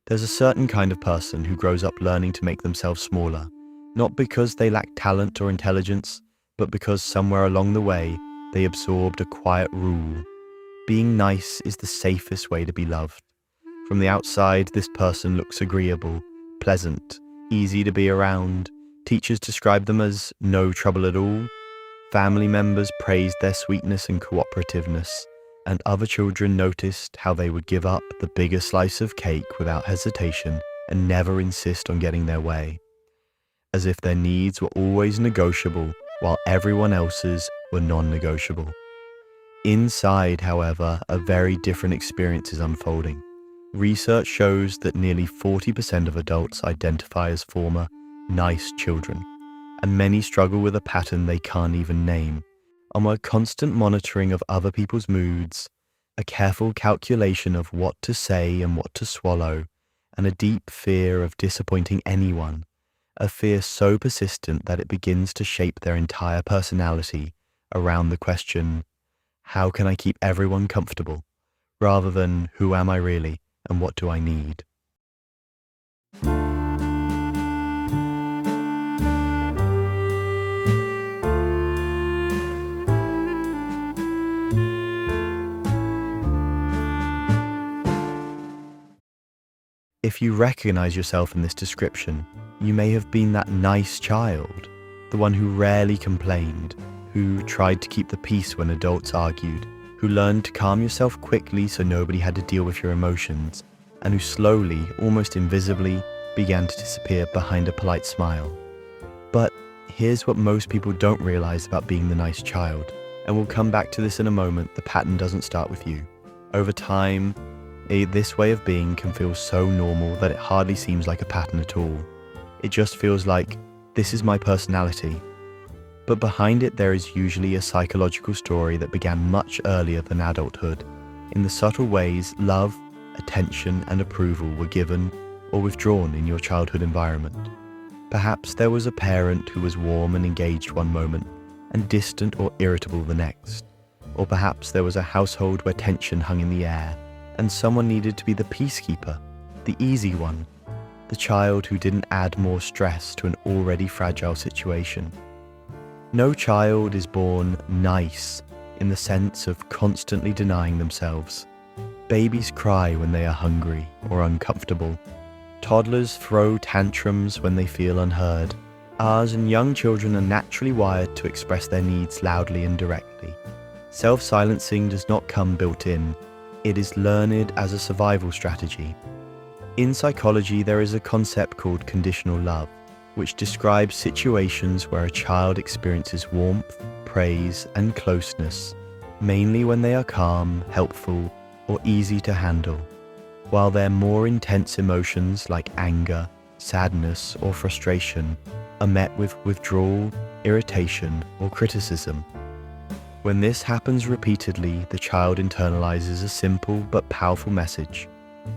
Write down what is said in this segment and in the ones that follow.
There's a certain kind of person who grows up learning to make themselves smaller, not because they lack talent or intelligence, but because somewhere along the way, they absorbed a quiet rule. Being nice is the safest way to be loved. From the outside, this person looks agreeable, pleasant, easy to be around. Teachers describe them as no trouble at all. Family members praised their sweetness and cooperativeness, and other children noticed how they would give up the bigger slice of cake without hesitation and never insist on getting their way, as if their needs were always negotiable while everyone else's were non-negotiable. Inside, however, a very different experience is unfolding. Research shows that nearly 40% of adults identify as former nice children, and many struggle with a pattern they can't even name. A constant monitoring of other people's moods, a careful calculation of what to say and what to swallow, and a deep fear of disappointing anyone, a fear so persistent that it begins to shape their entire personality around the question, how can I keep everyone comfortable, rather than who am I really and what do I need? If you recognize yourself in this description, you may have been that nice child, the one who rarely complained, who tried to keep the peace when adults argued, who learned to calm yourself quickly so nobody had to deal with your emotions, and who slowly, almost invisibly, began to disappear behind a polite smile. But here's what most people don't realize about being the nice child, and we'll come back to this in a moment. The pattern doesn't start with you. Over time, this way of being can feel so normal that it hardly seems like a pattern at all. It just feels like, this is my personality. But behind it there is usually a psychological story that began much earlier than adulthood. In the subtle ways love, attention and approval were given or withdrawn in your childhood environment. Perhaps there was a parent who was warm and engaged one moment and distant or irritable the next. Or perhaps there was a household where tension hung in the air and someone needed to be the peacekeeper, the easy one, the child who didn't add more stress to an already fragile situation. No child is born nice in the sense of constantly denying themselves. Babies cry when they are hungry or uncomfortable. Toddlers throw tantrums when they feel unheard. Ours and young children are naturally wired to express their needs loudly and directly. Self-silencing does not come built in. It is learned as a survival strategy. In psychology, there is a concept called conditional love, which describes situations where a child experiences warmth, praise, and closeness, mainly when they are calm, helpful, or easy to handle, while their more intense emotions like anger, sadness, or frustration are met with withdrawal, irritation, or criticism. When this happens repeatedly, the child internalizes a simple but powerful message.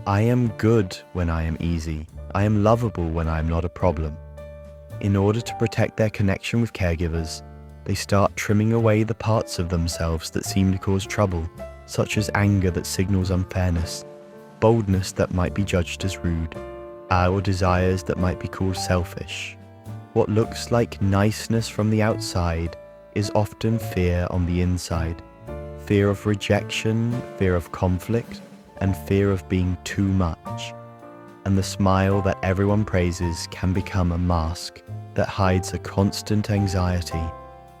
I am good when I am easy. I am lovable when I am not a problem. In order to protect their connection with caregivers, they start trimming away the parts of themselves that seem to cause trouble, such as anger that signals unfairness, boldness that might be judged as rude, or desires that might be called selfish. What looks like niceness from the outside is often fear on the inside. Fear of rejection, fear of conflict, and fear of being too much. And the smile that everyone praises can become a mask that hides a constant anxiety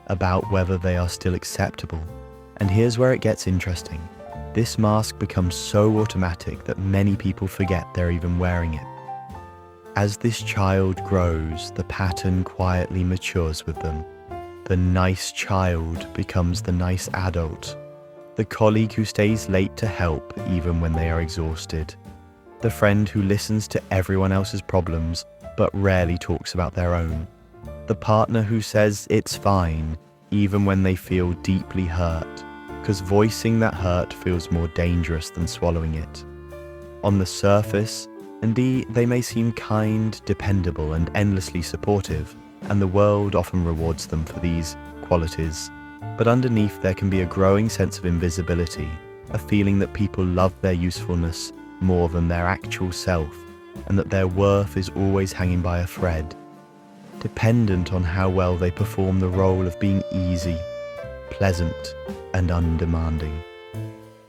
about whether they are still acceptable. And here's where it gets interesting. This mask becomes so automatic that many people forget they're even wearing it. As this child grows, the pattern quietly matures with them. The nice child becomes the nice adult, the colleague who stays late to help even when they are exhausted, the friend who listens to everyone else's problems but rarely talks about their own, the partner who says it's fine even when they feel deeply hurt, because voicing that hurt feels more dangerous than swallowing it. On the surface, indeed, they may seem kind, dependable, and endlessly supportive, and the world often rewards them for these qualities. But underneath there can be a growing sense of invisibility, a feeling that people love their usefulness more than their actual self, and that their worth is always hanging by a thread, dependent on how well they perform the role of being easy, pleasant, and undemanding.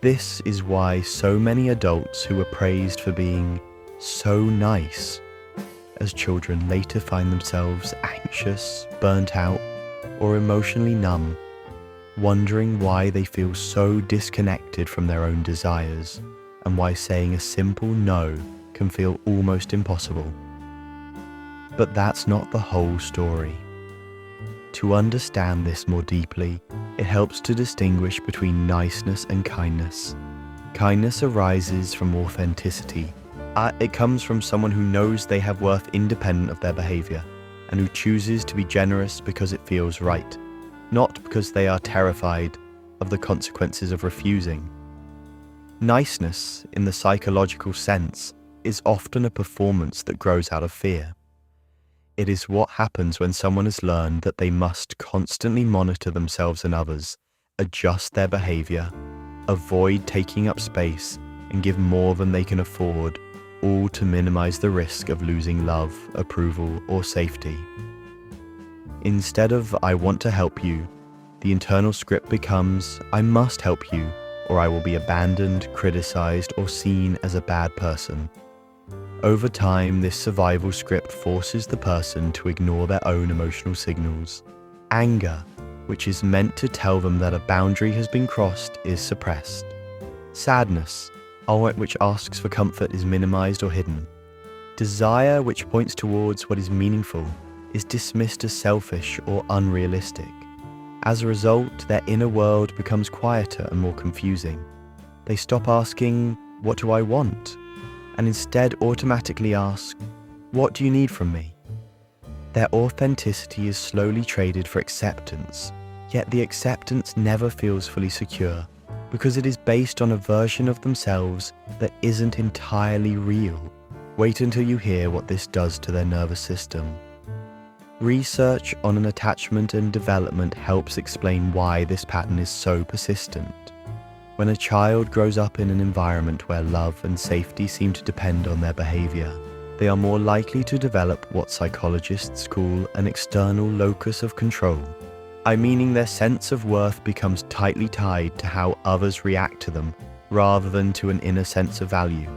This is why so many adults who were praised for being so nice as children later find themselves anxious, burnt out, or emotionally numb, wondering why they feel so disconnected from their own desires, and why saying a simple no can feel almost impossible. But that's not the whole story. To understand this more deeply, it helps to distinguish between niceness and kindness. Kindness arises from authenticity. It comes from someone who knows they have worth independent of their behavior, and who chooses to be generous because it feels right, not because they are terrified of the consequences of refusing. Niceness, in the psychological sense, is often a performance that grows out of fear. It is what happens when someone has learned that they must constantly monitor themselves and others, adjust their behavior, avoid taking up space, and give more than they can afford, all to minimize the risk of losing love, approval, or safety. Instead of "I want to help you," the internal script becomes "I must help you, or I will be abandoned, criticized, or seen as a bad person." Over time, this survival script forces the person to ignore their own emotional signals. Anger, which is meant to tell them that a boundary has been crossed, is suppressed. Sadness, which asks for comfort, is minimized or hidden. Desire, which points towards what is meaningful, is dismissed as selfish or unrealistic. As a result, their inner world becomes quieter and more confusing. They stop asking, "What do I want?" and instead automatically ask, "What do you need from me?" Their authenticity is slowly traded for acceptance, yet the acceptance never feels fully secure, because it is based on a version of themselves that isn't entirely real. Wait until you hear what this does to their nervous system. Research on an attachment and development helps explain why this pattern is so persistent. When a child grows up in an environment where love and safety seem to depend on their behavior, they are more likely to develop what psychologists call an external locus of control, meaning their sense of worth becomes tightly tied to how others react to them rather than to an inner sense of value.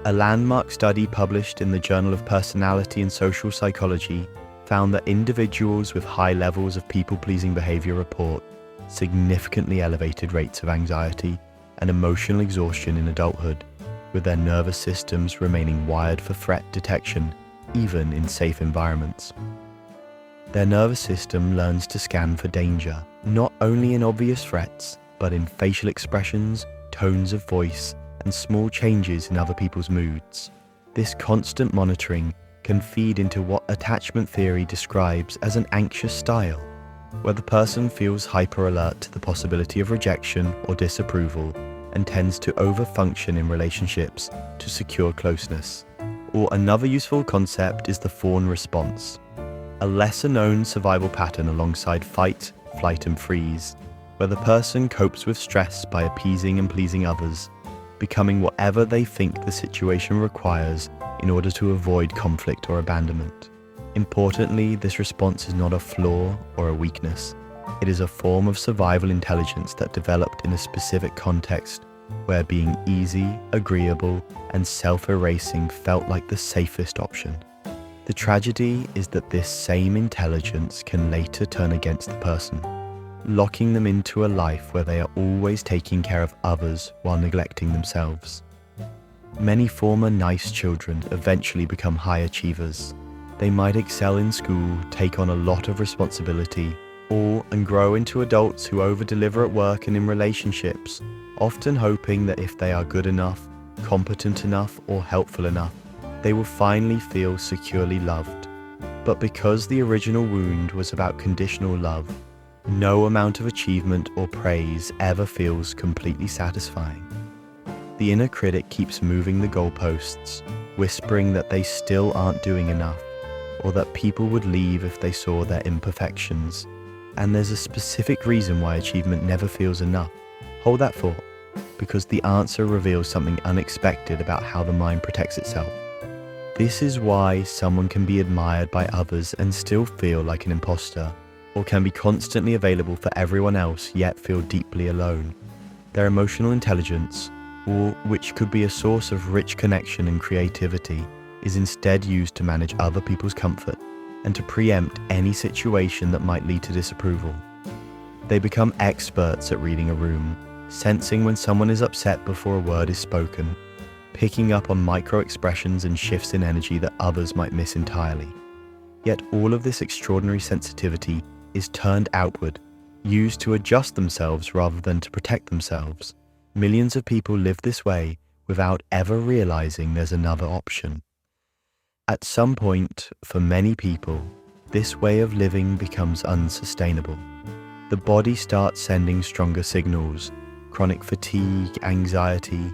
A landmark study published in the Journal of Personality and Social Psychology found that individuals with high levels of people-pleasing behavior report significantly elevated rates of anxiety and emotional exhaustion in adulthood, with their nervous systems remaining wired for threat detection even in safe environments. Their nervous system learns to scan for danger, not only in obvious threats, but in facial expressions, tones of voice, and small changes in other people's moods. This constant monitoring can feed into what attachment theory describes as an anxious style, where the person feels hyper-alert to the possibility of rejection or disapproval and tends to overfunction in relationships to secure closeness. Or another useful concept is the fawn response, a lesser-known survival pattern alongside fight, flight, and freeze, where the person copes with stress by appeasing and pleasing others, becoming whatever they think the situation requires in order to avoid conflict or abandonment. Importantly, this response is not a flaw or a weakness. It is a form of survival intelligence that developed in a specific context where being easy, agreeable, and self-erasing felt like the safest option. The tragedy is that this same intelligence can later turn against the person, locking them into a life where they are always taking care of others while neglecting themselves. Many former nice children eventually become high achievers. They might excel in school, take on a lot of responsibility, and grow into adults who over-deliver at work and in relationships, often hoping that if they are good enough, competent enough, or helpful enough, they will finally feel securely loved. But because the original wound was about conditional love, no amount of achievement or praise ever feels completely satisfying. The inner critic keeps moving the goalposts, whispering that they still aren't doing enough, or that people would leave if they saw their imperfections. And there's a specific reason why achievement never feels enough. Hold that thought, because the answer reveals something unexpected about how the mind protects itself. This is why someone can be admired by others and still feel like an imposter, or can be constantly available for everyone else yet feel deeply alone. Their emotional intelligence, or which could be a source of rich connection and creativity, is instead used to manage other people's comfort and to preempt any situation that might lead to disapproval. They become experts at reading a room, sensing when someone is upset before a word is spoken, picking up on micro-expressions and shifts in energy that others might miss entirely. Yet all of this extraordinary sensitivity is turned outward, used to adjust themselves rather than to protect themselves. Millions of people live this way without ever realizing there's another option. At some point, for many people, this way of living becomes unsustainable. The body starts sending stronger signals: chronic fatigue, anxiety,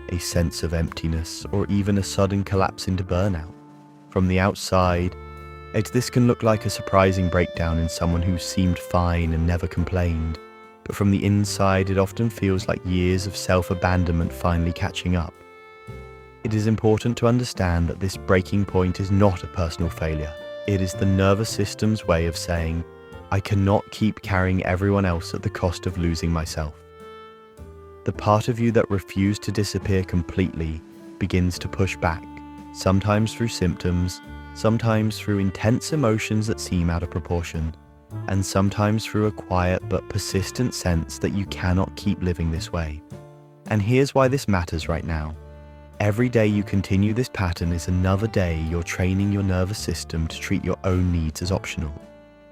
a sense of emptiness, or even a sudden collapse into burnout. From the outside, this can look like a surprising breakdown in someone who seemed fine and never complained, but from the inside it often feels like years of self-abandonment finally catching up. It is important to understand that this breaking point is not a personal failure. It is the nervous system's way of saying, I cannot keep carrying everyone else at the cost of losing myself. The part of you that refused to disappear completely begins to push back, sometimes through symptoms, sometimes through intense emotions that seem out of proportion, and sometimes through a quiet but persistent sense that you cannot keep living this way. And here's why this matters right now. Every day you continue this pattern is another day you're training your nervous system to treat your own needs as optional,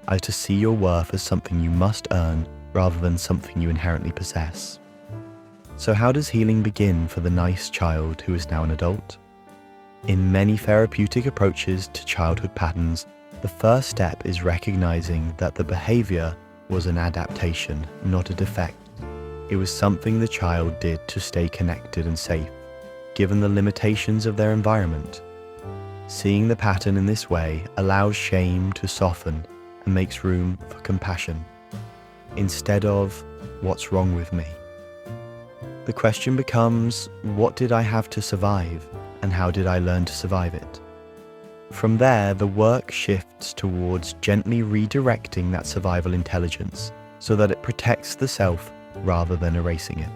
as to see your worth as something you must earn rather than something you inherently possess. So how does healing begin for the nice child who is now an adult? In many therapeutic approaches to childhood patterns, the first step is recognizing that the behavior was an adaptation, not a defect. It was something the child did to stay connected and safe, given the limitations of their environment. Seeing the pattern in this way allows shame to soften and makes room for compassion, instead of, what's wrong with me? The question becomes, what did I have to survive, and how did I learn to survive it? From there, the work shifts towards gently redirecting that survival intelligence so that it protects the self rather than erasing it.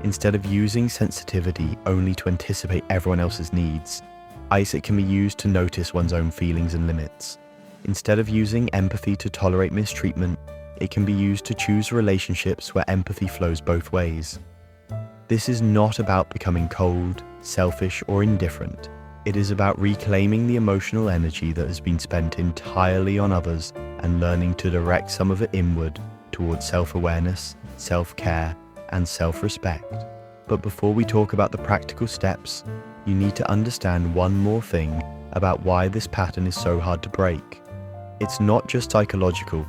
Instead of using sensitivity only to anticipate everyone else's needs, it can be used to notice one's own feelings and limits. Instead of using empathy to tolerate mistreatment, it can be used to choose relationships where empathy flows both ways. This is not about becoming cold, selfish, or indifferent. It is about reclaiming the emotional energy that has been spent entirely on others and learning to direct some of it inward towards self-awareness, self-care, and self-respect. But before we talk about the practical steps, you need to understand one more thing about why this pattern is so hard to break. It's not just psychological,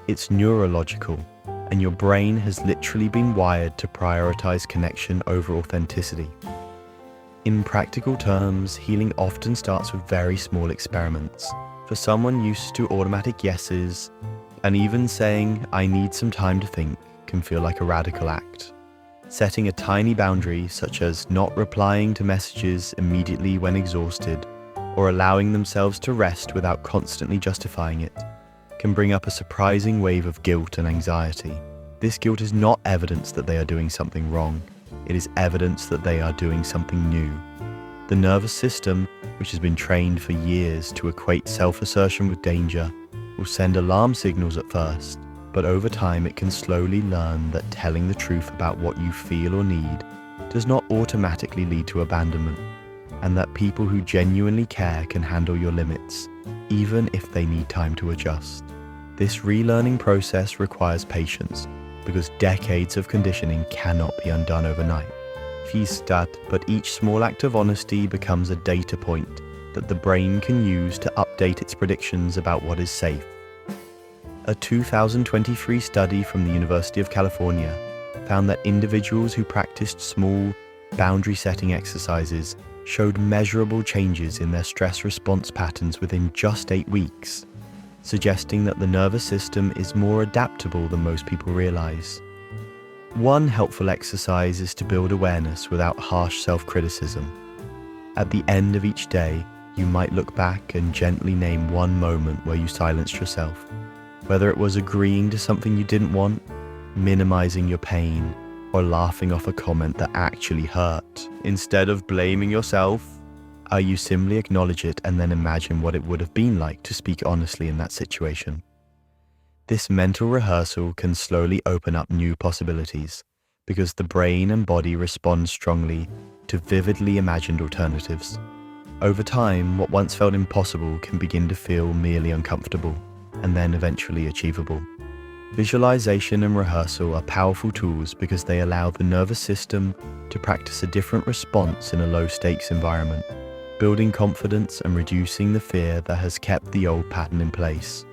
it's neurological, and your brain has literally been wired to prioritize connection over authenticity. In practical terms, healing often starts with very small experiments. For someone used to automatic yeses, and even saying, I need some time to think, can feel like a radical act. Setting a tiny boundary, such as not replying to messages immediately when exhausted, or allowing themselves to rest without constantly justifying it, can bring up a surprising wave of guilt and anxiety. This guilt is not evidence that they are doing something wrong. It is evidence that they are doing something new. The nervous system, which has been trained for years to equate self-assertion with danger, will send alarm signals at first, but over time it can slowly learn that telling the truth about what you feel or need does not automatically lead to abandonment, and that people who genuinely care can handle your limits, even if they need time to adjust. This relearning process requires patience, because decades of conditioning cannot be undone overnight. But each small act of honesty becomes a data point that the brain can use to update its predictions about what is safe. A 2023 study from the University of California found that individuals who practiced small, boundary-setting exercises showed measurable changes in their stress response patterns within just 8 weeks, suggesting that the nervous system is more adaptable than most people realize. One helpful exercise is to build awareness without harsh self-criticism. At the end of each day, You might look back and gently name one moment where you silenced yourself, whether it was agreeing to something you didn't want, minimizing your pain, or laughing off a comment that actually hurt. Instead of blaming yourself, you simply acknowledge it and then imagine what it would have been like to speak honestly in that situation. This mental rehearsal can slowly open up new possibilities because the brain and body respond strongly to vividly imagined alternatives. Over time, what once felt impossible can begin to feel merely uncomfortable and then eventually achievable. Visualization and rehearsal are powerful tools because they allow the nervous system to practice a different response in a low-stakes environment, building confidence and reducing the fear that has kept the old pattern in place.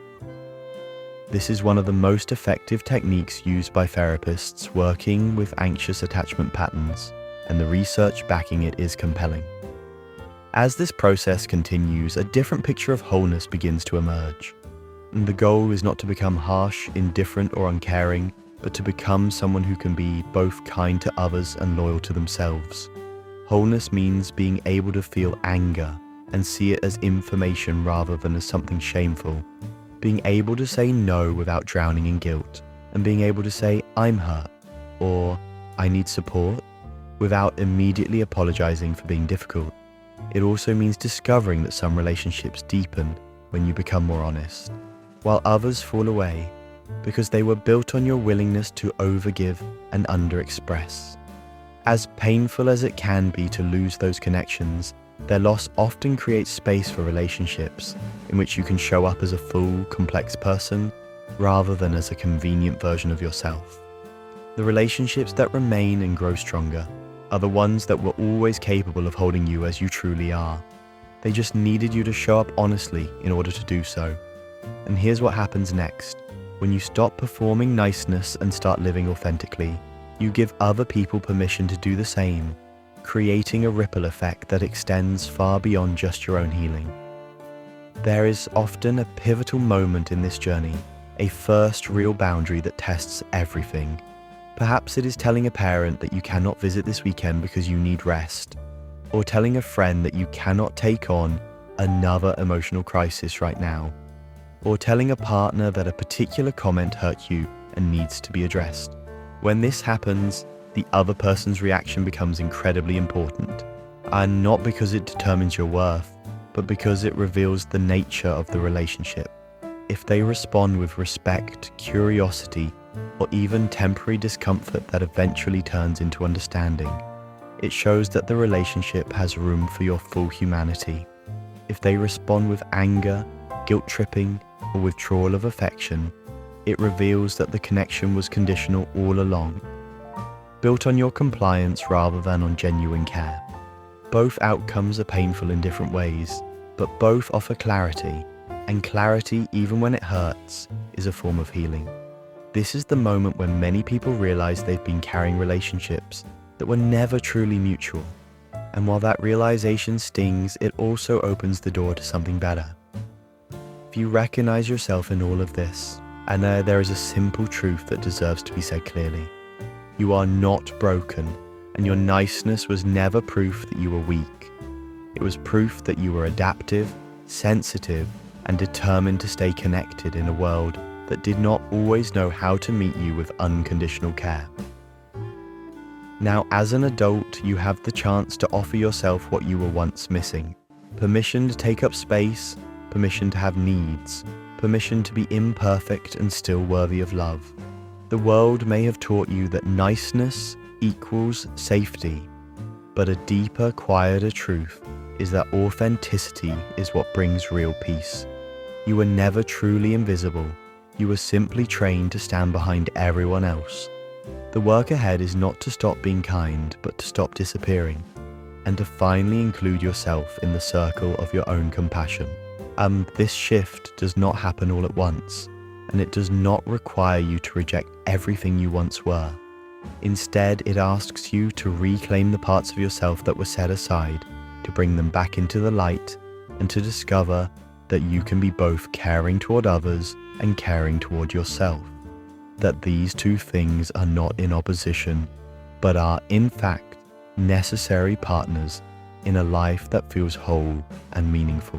This is one of the most effective techniques used by therapists working with anxious attachment patterns, and the research backing it is compelling. As this process continues, a different picture of wholeness begins to emerge. And the goal is not to become harsh, indifferent, or uncaring, but to become someone who can be both kind to others and loyal to themselves. Wholeness means being able to feel anger and see it as information rather than as something shameful. Being able to say no without drowning in guilt, and being able to say, "I'm hurt," or "I need support," without immediately apologizing for being difficult. It also means discovering that some relationships deepen when you become more honest, while others fall away because they were built on your willingness to overgive and underexpress. As painful as it can be to lose those connections, their loss often creates space for relationships in which you can show up as a full, complex person rather than as a convenient version of yourself. The relationships that remain and grow stronger are the ones that were always capable of holding you as you truly are. They just needed you to show up honestly in order to do so. And here's what happens next. When you stop performing niceness and start living authentically, you give other people permission to do the same, creating a ripple effect that extends far beyond just your own healing. There is often a pivotal moment in this journey, a first real boundary that tests everything. Perhaps it is telling a parent that you cannot visit this weekend because you need rest, or telling a friend that you cannot take on another emotional crisis right now, or telling a partner that a particular comment hurt you and needs to be addressed. When this happens, the other person's reaction becomes incredibly important, and not because it determines your worth, but because it reveals the nature of the relationship. If they respond with respect, curiosity, or even temporary discomfort that eventually turns into understanding, it shows that the relationship has room for your full humanity. If they respond with anger, guilt-tripping, or withdrawal of affection, it reveals that the connection was conditional all along, built on your compliance rather than on genuine care. Both outcomes are painful in different ways, but both offer clarity, and clarity, even when it hurts, is a form of healing. This is the moment when many people realize they've been carrying relationships that were never truly mutual. And while that realization stings, it also opens the door to something better. If you recognize yourself in all of this, and there is a simple truth that deserves to be said clearly. You are not broken, and your niceness was never proof that you were weak. It was proof that you were adaptive, sensitive, and determined to stay connected in a world that did not always know how to meet you with unconditional care. Now, as an adult, you have the chance to offer yourself what you were once missing. Permission to take up space, permission to have needs, permission to be imperfect and still worthy of love. The world may have taught you that niceness equals safety, but a deeper, quieter truth is that authenticity is what brings real peace. You were never truly invisible. You were simply trained to stand behind everyone else. The work ahead is not to stop being kind, but to stop disappearing, and to finally include yourself in the circle of your own compassion. This shift does not happen all at once, and it does not require you to reject everything you once were. Instead, it asks you to reclaim the parts of yourself that were set aside, to bring them back into the light, and to discover that you can be both caring toward others and caring toward yourself. That these two things are not in opposition, but are in fact necessary partners in a life that feels whole and meaningful.